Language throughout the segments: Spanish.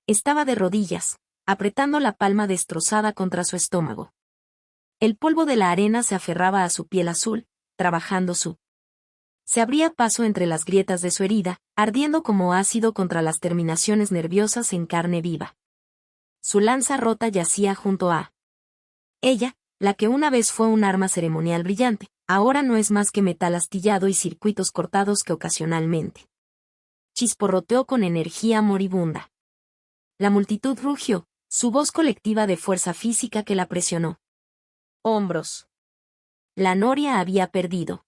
Estaba de rodillas, apretando la palma destrozada contra su estómago. El polvo de la arena se aferraba a su piel azul, trabajando se abría paso entre las grietas de su herida, ardiendo como ácido contra las terminaciones nerviosas en carne viva. Su lanza rota yacía junto a ella, la que una vez fue un arma ceremonial brillante, ahora no es más que metal astillado y circuitos cortados que ocasionalmente chisporroteó con energía moribunda. La multitud rugió, su voz colectiva de fuerza física que la presionó. Hombros. La noria había perdido.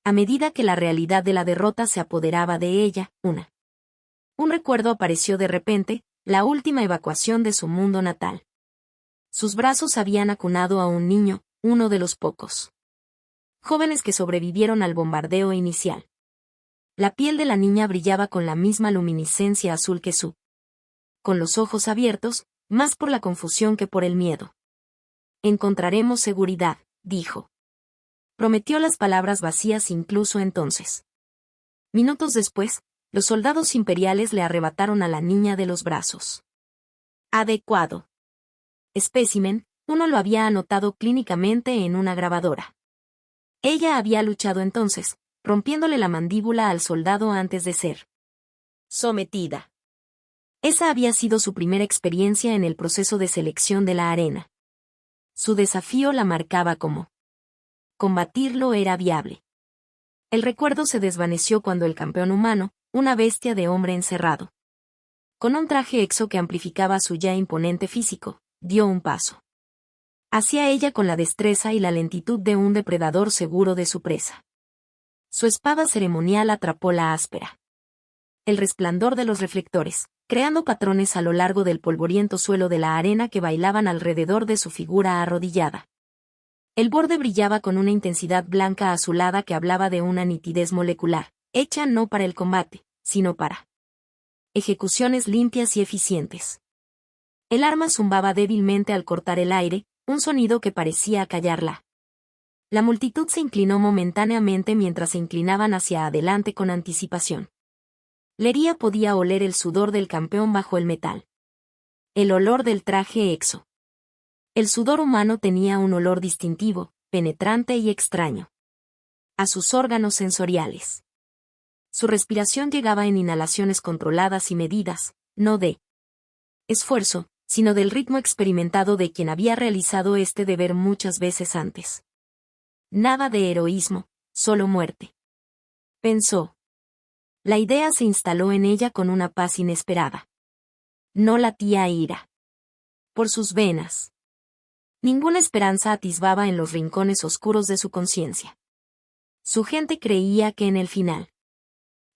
A medida que la realidad de la derrota se apoderaba de ella, un recuerdo apareció de repente, la última evacuación de su mundo natal. Sus brazos habían acunado a un niño, uno de los pocos jóvenes que sobrevivieron al bombardeo inicial. La piel de la niña brillaba con la misma luminiscencia azul que con los ojos abiertos, más por la confusión que por el miedo. Encontraremos seguridad, dijo. Prometió las palabras vacías incluso entonces. Minutos después, los soldados imperiales le arrebataron a la niña de los brazos. Adecuado. Espécimen, uno lo había anotado clínicamente en una grabadora. Ella había luchado entonces, rompiéndole la mandíbula al soldado antes de ser sometida. Esa había sido su primera experiencia en el proceso de selección de la arena. Su desafío la marcaba como combatirlo era viable. El recuerdo se desvaneció cuando el campeón humano, una bestia de hombre encerrado, con un traje exo que amplificaba su ya imponente físico, dio un paso hacia ella con la destreza y la lentitud de un depredador seguro de su presa. Su espada ceremonial atrapó la áspera. El resplandor de los reflectores, creando patrones a lo largo del polvoriento suelo de la arena que bailaban alrededor de su figura arrodillada. El borde brillaba con una intensidad blanca azulada que hablaba de una nitidez molecular, hecha no para el combate, sino para ejecuciones limpias y eficientes. El arma zumbaba débilmente al cortar el aire, un sonido que parecía acallarla. La multitud se inclinó momentáneamente mientras se inclinaban hacia adelante con anticipación. Lería podía oler el sudor del campeón bajo el metal. El olor del traje exo. El sudor humano tenía un olor distintivo, penetrante y extraño a sus órganos sensoriales. Su respiración llegaba en inhalaciones controladas y medidas, no de esfuerzo, sino del ritmo experimentado de quien había realizado este deber muchas veces antes. Nada de heroísmo, solo muerte. Pensó. La idea se instaló en ella con una paz inesperada. No latía ira por sus venas. Ninguna esperanza atisbaba en los rincones oscuros de su conciencia. Su gente creía que en el final,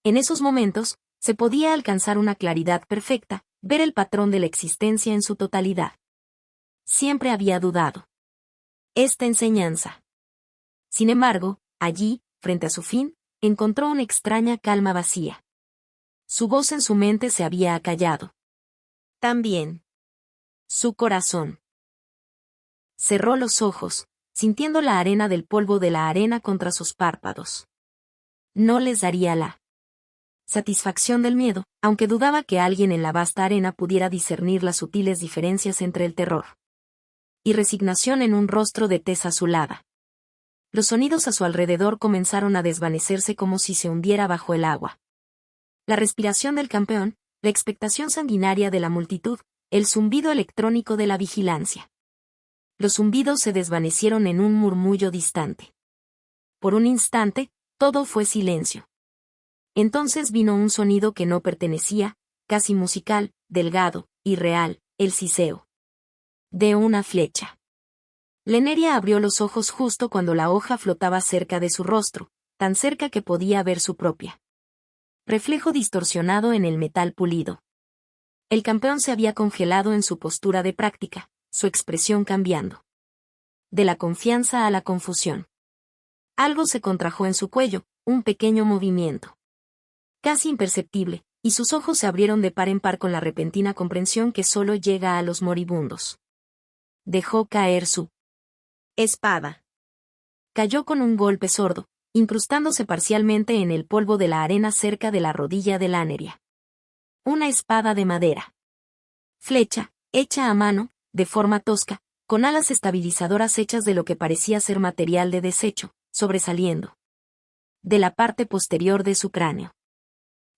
en esos momentos, se podía alcanzar una claridad perfecta, ver el patrón de la existencia en su totalidad. Siempre había dudado esta enseñanza. Sin embargo, allí, frente a su fin, encontró una extraña calma vacía. Su voz en su mente se había acallado. También su corazón. Cerró los ojos, sintiendo la arena del polvo de la arena contra sus párpados. No les daría la satisfacción del miedo, aunque dudaba que alguien en la vasta arena pudiera discernir las sutiles diferencias entre el terror y resignación en un rostro de tez azulada. Los sonidos a su alrededor comenzaron a desvanecerse como si se hundiera bajo el agua. La respiración del campeón, la expectación sanguinaria de la multitud, el zumbido electrónico de la vigilancia. Los zumbidos se desvanecieron en un murmullo distante. Por un instante, todo fue silencio. Entonces vino un sonido que no pertenecía, casi musical, delgado, irreal, el siseo de una flecha. Leneria abrió los ojos justo cuando la hoja flotaba cerca de su rostro, tan cerca que podía ver su propia reflejo distorsionado en el metal pulido. El campeón se había congelado en su postura de práctica, su expresión cambiando de la confianza a la confusión. Algo se contrajo en su cuello, un pequeño movimiento casi imperceptible, y sus ojos se abrieron de par en par con la repentina comprensión que solo llega a los moribundos. Dejó caer su espada. Cayó con un golpe sordo, incrustándose parcialmente en el polvo de la arena cerca de la rodilla de Laneria. Una espada de madera. Flecha, hecha a mano, de forma tosca, con alas estabilizadoras hechas de lo que parecía ser material de desecho, sobresaliendo de la parte posterior de su cráneo.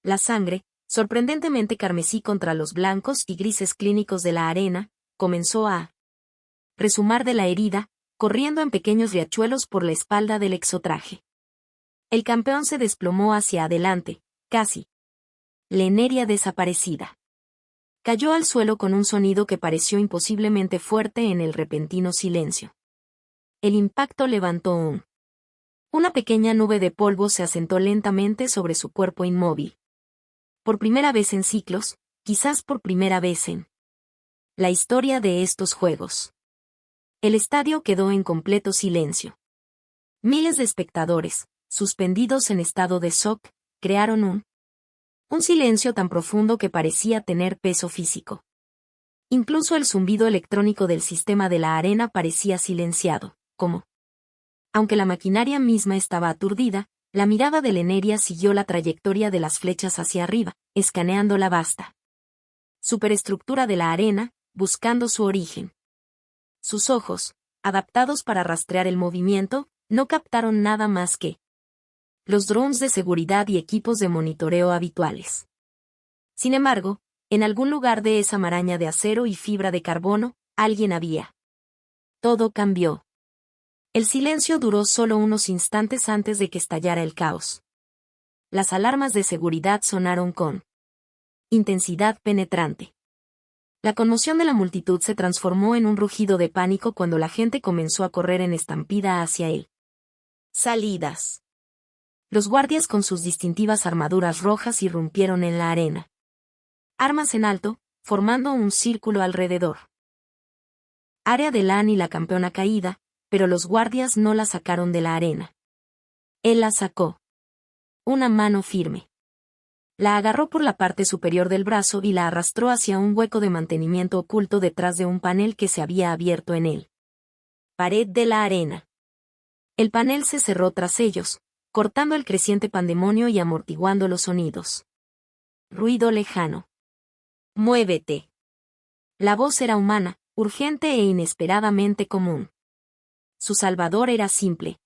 La sangre, sorprendentemente carmesí contra los blancos y grises clínicos de la arena, comenzó a resumar de la herida, corriendo en pequeños riachuelos por la espalda del exotraje. El campeón se desplomó hacia adelante, casi. Leneria desaparecida. Cayó al suelo con un sonido que pareció imposiblemente fuerte en el repentino silencio. El impacto levantó una pequeña nube de polvo se asentó lentamente sobre su cuerpo inmóvil. Por primera vez en ciclos, quizás por primera vez en la historia de estos juegos. El estadio quedó en completo silencio. Miles de espectadores, suspendidos en estado de shock, crearon un silencio tan profundo que parecía tener peso físico. Incluso el zumbido electrónico del sistema de la arena parecía silenciado, como aunque la maquinaria misma estaba aturdida, la mirada de Leneria siguió la trayectoria de las flechas hacia arriba, escaneando la vasta superestructura de la arena, buscando su origen. Sus ojos, adaptados para rastrear el movimiento, no captaron nada más que los drones de seguridad y equipos de monitoreo habituales. Sin embargo, en algún lugar de esa maraña de acero y fibra de carbono, alguien había. Todo cambió. El silencio duró solo unos instantes antes de que estallara el caos. Las alarmas de seguridad sonaron con intensidad penetrante. La conmoción de la multitud se transformó en un rugido de pánico cuando la gente comenzó a correr en estampida hacia él. Salidas. Los guardias con sus distintivas armaduras rojas irrumpieron en la arena. Armas en alto, formando un círculo alrededor. Área de Lan y la campeona caída, pero los guardias no la sacaron de la arena. Él la sacó. Una mano firme. La agarró por la parte superior del brazo y la arrastró hacia un hueco de mantenimiento oculto detrás de un panel que se había abierto en él. Pared de la arena. El panel se cerró tras ellos, cortando el creciente pandemonio y amortiguando los sonidos. Ruido lejano. Muévete. La voz era humana, urgente e inesperadamente común. Su salvador era simple.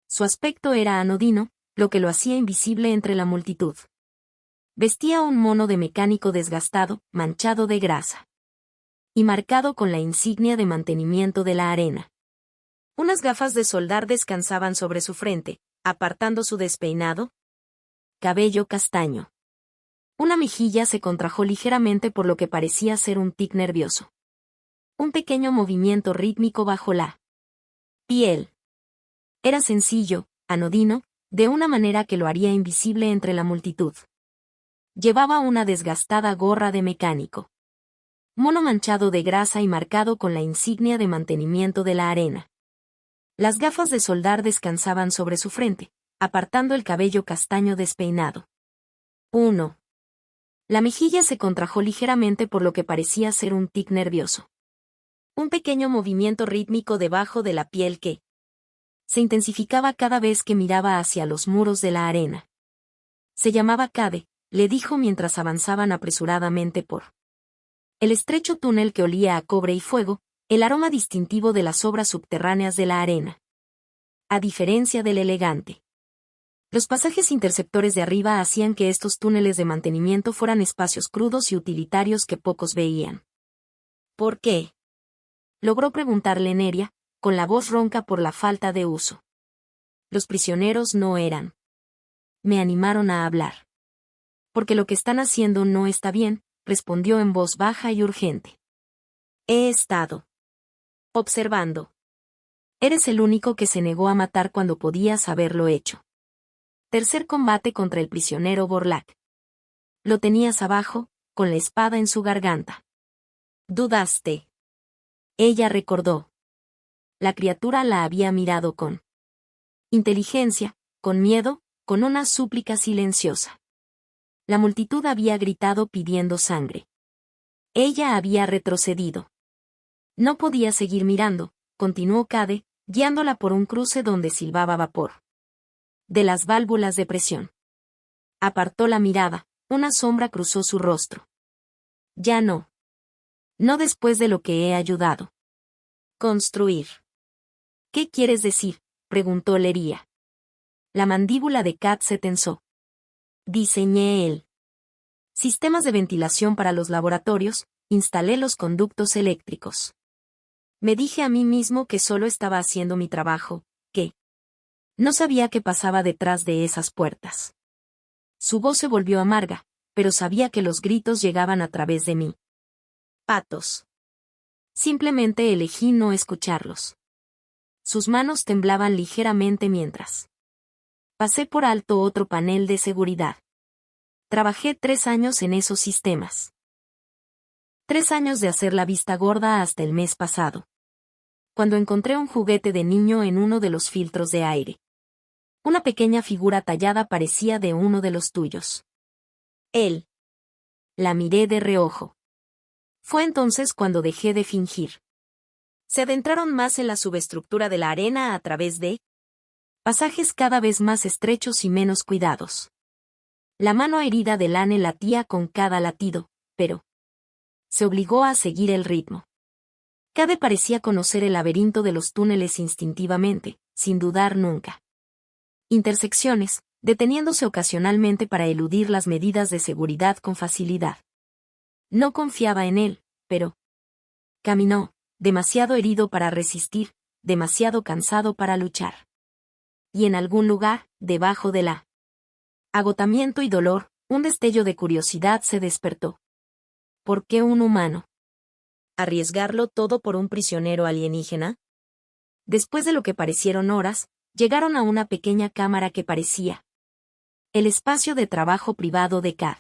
Su aspecto era anodino, lo que lo hacía invisible entre la multitud. Vestía un mono de mecánico desgastado, manchado de grasa. Y marcado con la insignia de mantenimiento de la arena. Unas gafas de soldar descansaban sobre su frente, apartando su despeinado cabello castaño. Una mejilla se contrajo ligeramente por lo que parecía ser un tic nervioso. Un pequeño movimiento rítmico bajo la piel. Era sencillo, anodino, de una manera que lo haría invisible entre la multitud. Llevaba una desgastada gorra de mecánico. Mono manchado de grasa y marcado con la insignia de mantenimiento de la arena. Las gafas de soldar descansaban sobre su frente, apartando el cabello castaño despeinado. 1. La mejilla se contrajo ligeramente por lo que parecía ser un tic nervioso. Un pequeño movimiento rítmico debajo de la piel que se intensificaba cada vez que miraba hacia los muros de la arena. Se llamaba Cade, le dijo mientras avanzaban apresuradamente por el estrecho túnel que olía a cobre y fuego, el aroma distintivo de las obras subterráneas de la arena. A diferencia del elegante. Los pasajes interceptores de arriba hacían que estos túneles de mantenimiento fueran espacios crudos y utilitarios que pocos veían. ¿Por qué? Logró preguntarle Neria, con la voz ronca por la falta de uso. Los prisioneros no eran. Me animaron a hablar. Porque lo que están haciendo no está bien, respondió en voz baja y urgente. He estado observando. Eres el único que se negó a matar cuando podías haberlo hecho. Tercer combate contra el prisionero Borlak. Lo tenías abajo, con la espada en su garganta. Dudaste. Ella recordó. La criatura la había mirado con inteligencia, con miedo, con una súplica silenciosa. La multitud había gritado pidiendo sangre. Ella había retrocedido. No podía seguir mirando, continuó Cade, guiándola por un cruce donde silbaba vapor. De las válvulas de presión. Apartó la mirada, una sombra cruzó su rostro. Ya no. No después de lo que he ayudado. Construir. ¿Qué quieres decir?, preguntó Lería. La mandíbula de Kat se tensó. Diseñé él. Sistemas de ventilación para los laboratorios, instalé los conductos eléctricos. Me dije a mí mismo que solo estaba haciendo mi trabajo, que no sabía qué pasaba detrás de esas puertas. Su voz se volvió amarga, pero sabía que los gritos llegaban a través de mí. Patos. Simplemente elegí no escucharlos. Sus manos temblaban ligeramente mientras pasé por alto otro panel de seguridad. Trabajé 3 años en esos sistemas. 3 años de hacer la vista gorda hasta el mes pasado, cuando encontré un juguete de niño en uno de los filtros de aire. Una pequeña figura tallada parecía de uno de los tuyos. Él. La miré de reojo. Fue entonces cuando dejé de fingir. Se adentraron más en la subestructura de la arena a través de pasajes cada vez más estrechos y menos cuidados. La mano herida de Lane latía con cada latido, pero se obligó a seguir el ritmo. Cade parecía conocer el laberinto de los túneles instintivamente, sin dudar nunca. Intersecciones, deteniéndose ocasionalmente para eludir las medidas de seguridad con facilidad. No confiaba en él, pero caminó, demasiado herido para resistir, demasiado cansado para luchar. Y en algún lugar, debajo de la agotamiento y dolor, un destello de curiosidad se despertó. ¿Por qué un humano? ¿Arriesgarlo todo por un prisionero alienígena? Después de lo que parecieron horas, llegaron a una pequeña cámara que parecía el espacio de trabajo privado de Cad.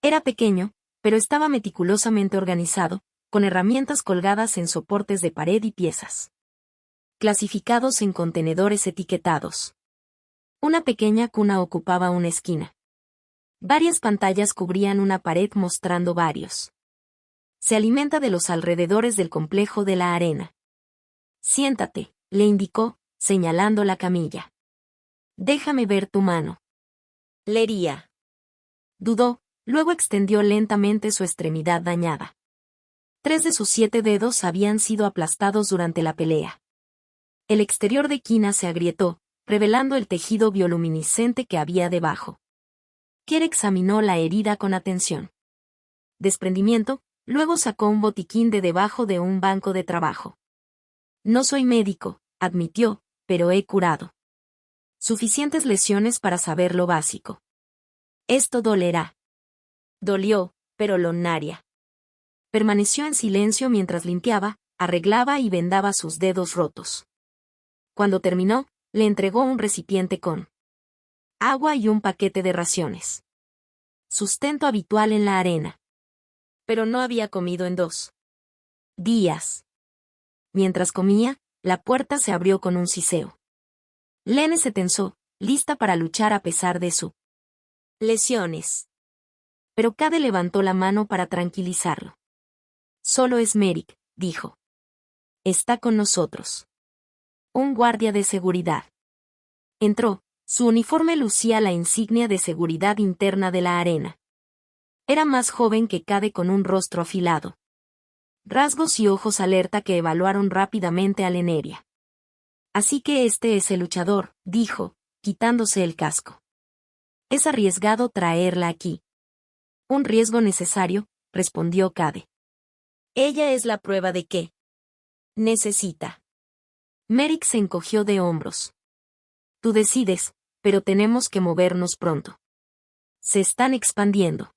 Era pequeño, pero estaba meticulosamente organizado, con herramientas colgadas en soportes de pared y piezas clasificados en contenedores etiquetados. Una pequeña cuna ocupaba una esquina. Varias pantallas cubrían una pared mostrando varios. Se alimenta de los alrededores del complejo de la arena. Siéntate, le indicó, señalando la camilla. Déjame ver tu mano. Lería. Dudó, luego extendió lentamente su extremidad dañada. 3 de sus 7 dedos habían sido aplastados durante la pelea. El exterior de Kina se agrietó, revelando el tejido bioluminiscente que había debajo. Kier examinó la herida con atención. Desprendimiento, luego sacó un botiquín de debajo de un banco de trabajo. No soy médico, admitió, pero he curado suficientes lesiones para saber lo básico. Esto dolerá. Dolió, pero Lonaria permaneció en silencio mientras limpiaba, arreglaba y vendaba sus dedos rotos. Cuando terminó, le entregó un recipiente con agua y un paquete de raciones. Sustento habitual en la arena. Pero no había comido en 2 días. Mientras comía, la puerta se abrió con un siseo. Lene se tensó, lista para luchar a pesar de su lesiones. Pero Cade levantó la mano para tranquilizarlo. Solo es Merrick, dijo. Está con nosotros. Un guardia de seguridad. Entró, su uniforme lucía la insignia de seguridad interna de la arena. Era más joven que Cade con un rostro afilado. Rasgos y ojos alerta que evaluaron rápidamente a Leneria. Así que este es el luchador, dijo, quitándose el casco. Es arriesgado traerla aquí. Un riesgo necesario, respondió Cade. Ella es la prueba de que necesita. Merrick se encogió de hombros. Tú decides, pero tenemos que movernos pronto. Se están expandiendo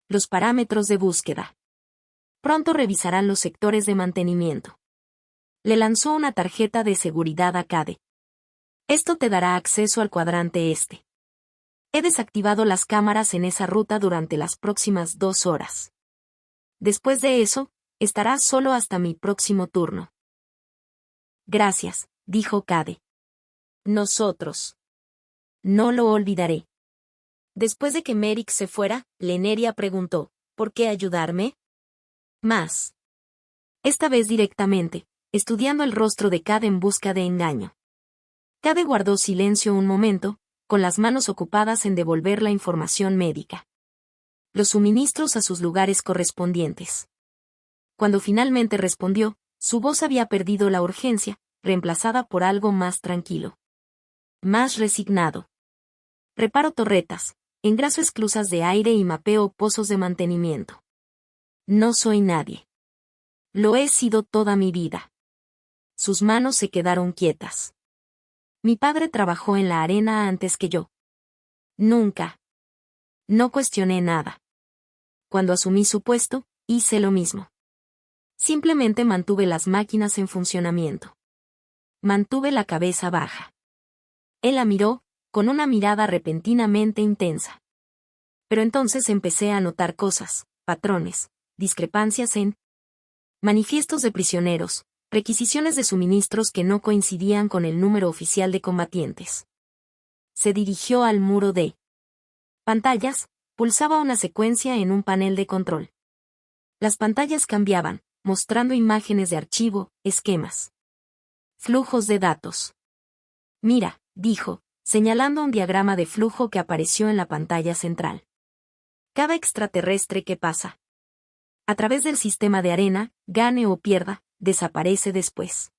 los parámetros de búsqueda. Pronto revisarán los sectores de mantenimiento. Le lanzó una tarjeta de seguridad a Cade. Esto te dará acceso al cuadrante este. He desactivado las cámaras en esa ruta durante las próximas 2 horas. Después de eso, estarás solo hasta mi próximo turno. Gracias, dijo Cade. Nosotros. No lo olvidaré. Después de que Merrick se fuera, Leneria preguntó, ¿por qué ayudarme? Más. Esta vez directamente, estudiando el rostro de Cade en busca de engaño. Cade guardó silencio un momento, con las manos ocupadas en devolver la información médica. Los suministros a sus lugares correspondientes. Cuando finalmente respondió, su voz había perdido la urgencia, reemplazada por algo más tranquilo. Más resignado. Reparo torretas, engraso esclusas de aire y mapeo pozos de mantenimiento. No soy nadie. Lo he sido toda mi vida. Sus manos se quedaron quietas. Mi padre trabajó en la arena antes que yo. Nunca. No cuestioné nada. Cuando asumí su puesto, hice lo mismo. Simplemente mantuve las máquinas en funcionamiento. Mantuve la cabeza baja. Él la miró, con una mirada repentinamente intensa. Pero entonces empecé a notar cosas, patrones, discrepancias en manifiestos de prisioneros, requisiciones de suministros que no coincidían con el número oficial de combatientes. Se dirigió al muro de pantallas, pulsaba una secuencia en un panel de control. Las pantallas cambiaban, mostrando imágenes de archivo, esquemas. Flujos de datos. Mira, dijo, señalando un diagrama de flujo que apareció en la pantalla central. Cada extraterrestre que pasa a través del sistema de arena, gane o pierda, desaparece después.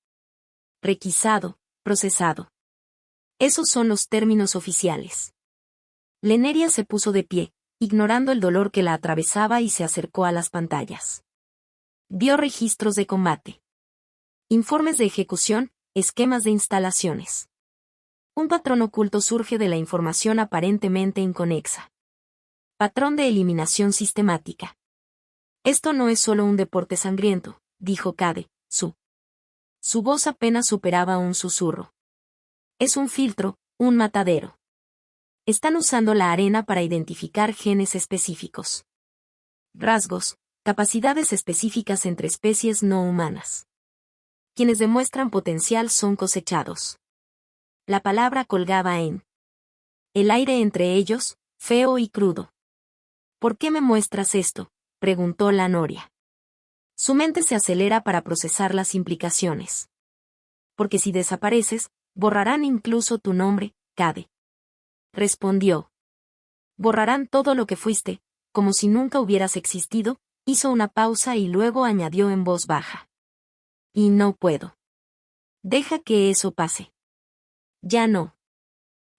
Requisado, procesado. Esos son los términos oficiales. Leneria se puso de pie, ignorando el dolor que la atravesaba y se acercó a las pantallas. Vio registros de combate. Informes de ejecución, esquemas de instalaciones. Un patrón oculto surge de la información aparentemente inconexa. Patrón de eliminación sistemática. Esto no es solo un deporte sangriento, dijo Cade, Su voz apenas superaba un susurro. Es un filtro, un matadero. Están usando la arena para identificar genes específicos. Rasgos, capacidades específicas entre especies no humanas. Quienes demuestran potencial son cosechados. La palabra colgaba en el aire entre ellos, feo y crudo. ¿Por qué me muestras esto?, preguntó la noria. Su mente se acelera para procesar las implicaciones. Porque si desapareces, borrarán incluso tu nombre, Cade. Respondió. Borrarán todo lo que fuiste, como si nunca hubieras existido, hizo una pausa y luego añadió en voz baja. Y no puedo. Deja que eso pase. Ya no.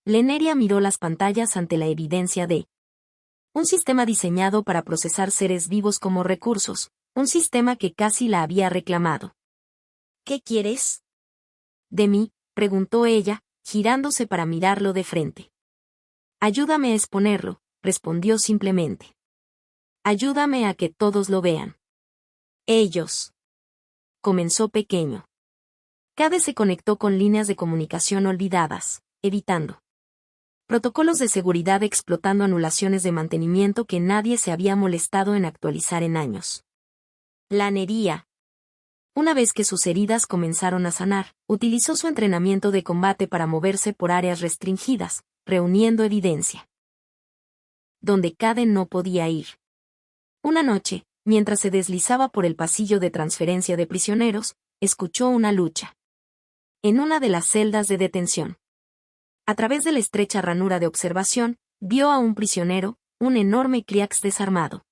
Leneria miró las pantallas ante la evidencia de un sistema diseñado para procesar seres vivos como recursos, un sistema que casi la había reclamado. ¿Qué quieres? De mí, preguntó ella, girándose para mirarlo de frente. Ayúdame a exponerlo, respondió simplemente. Ayúdame a que todos lo vean. Ellos. Comenzó pequeño. Cade se conectó con líneas de comunicación olvidadas, evitando protocolos de seguridad explotando anulaciones de mantenimiento que nadie se había molestado en actualizar en años. Lanería. Una vez que sus heridas comenzaron a sanar, utilizó su entrenamiento de combate para moverse por áreas restringidas, reuniendo evidencia. Donde Cade no podía ir. Una noche, mientras se deslizaba por el pasillo de transferencia de prisioneros, escuchó una lucha. En una de las celdas de detención. A través de la estrecha ranura de observación, vio a un prisionero, un enorme Kriax desarmado.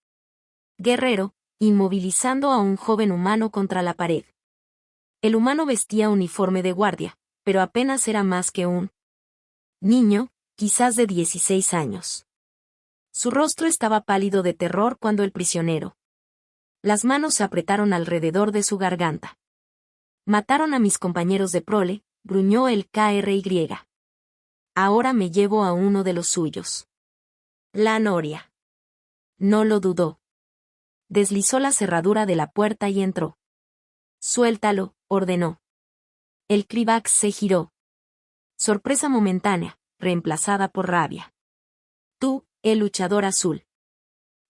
Guerrero, inmovilizando a un joven humano contra la pared. El humano vestía uniforme de guardia, pero apenas era más que un niño, quizás de 16 años. Su rostro estaba pálido de terror cuando el prisionero. Las manos se apretaron alrededor de su garganta. Mataron a mis compañeros de prole, gruñó el KRY. Ahora me llevo a uno de los suyos. La noria. No lo dudó. Deslizó la cerradura de la puerta y entró. Suéltalo, ordenó. El Krivax se giró. Sorpresa momentánea, reemplazada por rabia. Tú, el luchador azul.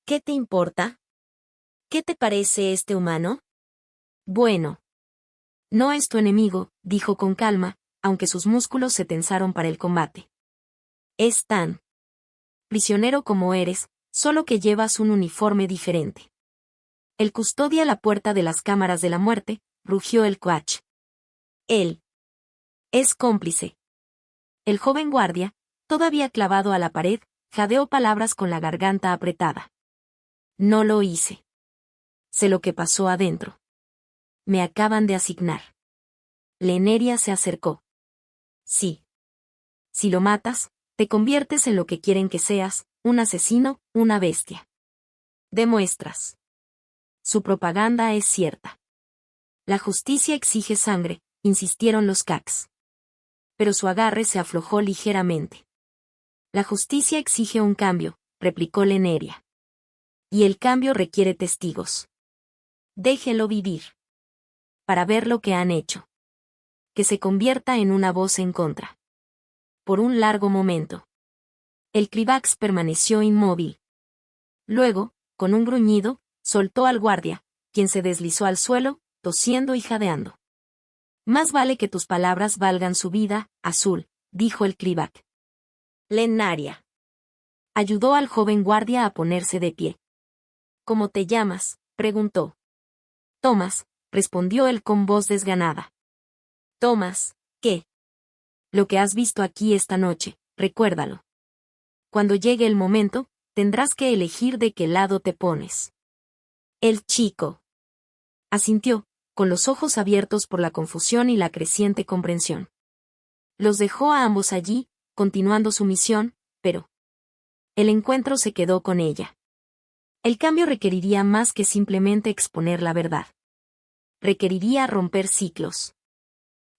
¿Qué te importa? ¿Qué te parece este humano? Bueno. No es tu enemigo, dijo con calma, aunque sus músculos se tensaron para el combate. Es tan prisionero como eres, solo que llevas un uniforme diferente. El custodia la puerta de las cámaras de la muerte, rugió el coach. Él es cómplice. El joven guardia, todavía clavado a la pared, jadeó palabras con la garganta apretada. No lo hice. Sé lo que pasó adentro. Me acaban de asignar. Leneria se acercó. Sí. Si lo matas, te conviertes en lo que quieren que seas, un asesino, una bestia. Demuestras. Su propaganda es cierta. La justicia exige sangre, insistieron los Cax. Pero su agarre se aflojó ligeramente. La justicia exige un cambio, replicó Leneria. Y el cambio requiere testigos. Déjelo vivir. Para ver lo que han hecho. Que se convierta en una voz en contra. Por un largo momento. El Cribax permaneció inmóvil. Luego, con un gruñido, soltó al guardia, quien se deslizó al suelo, tosiendo y jadeando. Más vale que tus palabras valgan su vida, Azul, dijo el Cribac. Lenaria. Ayudó al joven guardia a ponerse de pie. ¿Cómo te llamas?, preguntó. Thomas, respondió él con voz desganada. Thomas, ¿qué? Lo que has visto aquí esta noche, recuérdalo. Cuando llegue el momento, tendrás que elegir de qué lado te pones. El chico. Asintió, con los ojos abiertos por la confusión y la creciente comprensión. Los dejó a ambos allí, continuando su misión, pero el encuentro se quedó con ella. El cambio requeriría más que simplemente exponer la verdad. Requeriría romper ciclos.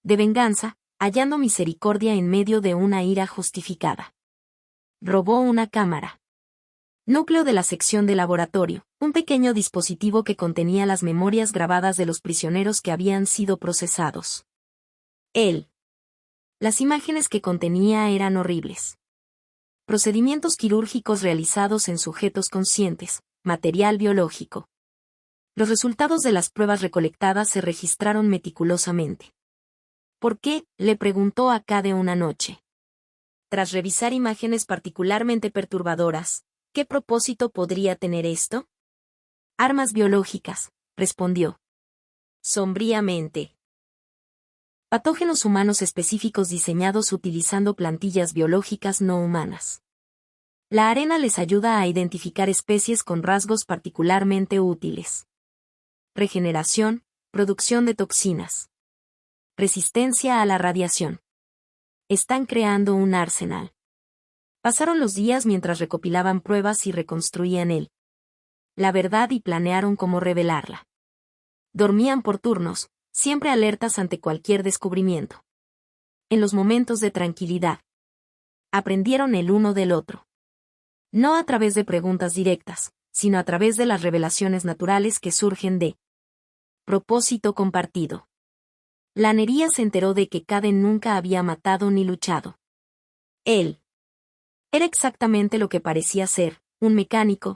De venganza, hallando misericordia en medio de una ira justificada. Robó una cámara. Núcleo de la sección de laboratorio, un pequeño dispositivo que contenía las memorias grabadas de los prisioneros que habían sido procesados. Él. Las imágenes que contenía eran horribles. Procedimientos quirúrgicos realizados en sujetos conscientes, material biológico. Los resultados de las pruebas recolectadas se registraron meticulosamente. ¿Por qué?, le preguntó a Cade una noche. Tras revisar imágenes particularmente perturbadoras, ¿qué propósito podría tener esto? Armas biológicas, respondió. Sombríamente. Patógenos humanos específicos diseñados utilizando plantillas biológicas no humanas. La arena les ayuda a identificar especies con rasgos particularmente útiles. Regeneración, producción de toxinas. Resistencia a la radiación. Están creando un arsenal. Pasaron los días mientras recopilaban pruebas y reconstruían la verdad y planearon cómo revelarla. Dormían por turnos, siempre alertas ante cualquier descubrimiento. En los momentos de tranquilidad. Aprendieron el uno del otro. No a través de preguntas directas, sino a través de las revelaciones naturales que surgen de propósito compartido. Leneria se enteró de que Caden nunca había matado ni luchado. Él era exactamente lo que parecía ser, un mecánico,